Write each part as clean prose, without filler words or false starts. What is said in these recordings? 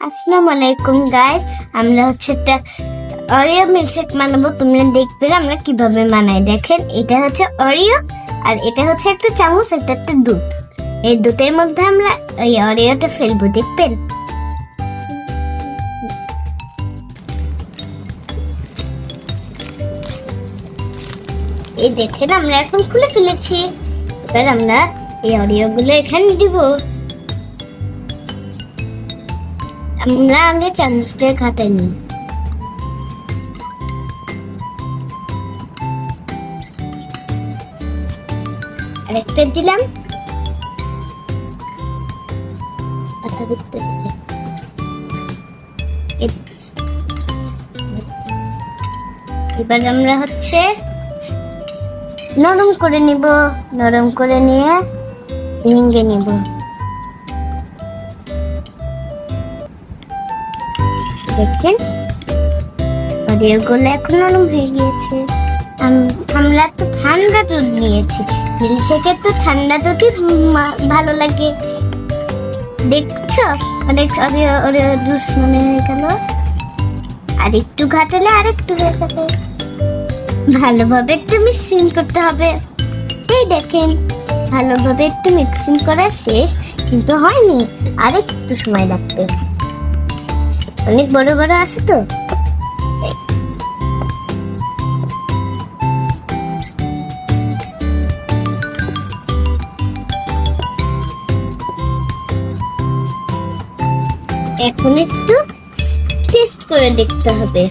আসসালামু আলাইকুম গাইস, আমরা একটা অরিও মিল্কশেক বানাবো। তোমরা দেখবে আমরা কিভাবে বানাই। দেখেন, এটা হচ্ছে অরিও আর এটা হচ্ছে একটা চামচ, এটা একটা দুধ। এই দুধের মধ্যে আমরা এই অরিওটা ফেলবো, দেখবেন। এই দেখেন, আমরা এখন খুলে ফেলেছি। এবার আমরা এই অরিও গুলো এখানে দিব। আমরা আগে চামচটা ঘাটাই নিই। আরেকটা দিলাম, এবার আমরা নরম করে নিব। নরম করে নিয়ে ভেঙে নিব। দেখেন, অরিওগুলো এখন নরম হয়ে গিয়েছে। আমরা তো ঠান্ডা দুধ নিয়েছি, মিল্কশেকে তো ঠান্ডা দুধই ভালো লাগে। দেখছো, অনেক অরিও জুস মনে হয়ে গেল। আর একটু ঘাটালে আর একটু হয়ে যাবে। ভালোভাবে একটু মিক্সিং করতে হবে। এই দেখেন, ভালোভাবে একটু মিক্সিং করা শেষ, কিন্তু হয়নি, আর একটু সময় লাগবে। অনেক বড় বড় আছে তো। এখন একটু টেস্ট করে দেখতে হবে।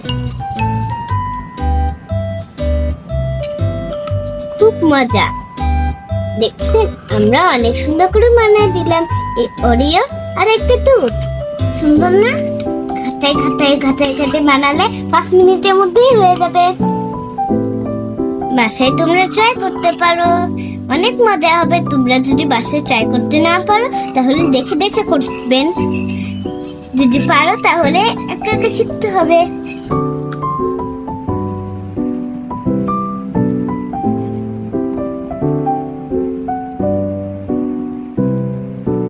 খুব মজা। দেখছেন, আমরা অনেক সুন্দর করে বানিয়ে দিলাম এই অরিও আর একটা দুধ। সুন্দর না? ঘাটাই বানালে 5 মিনিটের মধ্যেই হয়ে যাবে। বাসায় তোমরা ট্রাই করতে পারো, অনেক মজা হবে। তোমরা যদি বাসায় ট্রাই করতে না পারো তাহলে দেখে দেখে করবেন। যদি পারো তাহলে একা একা শিখতে হবে।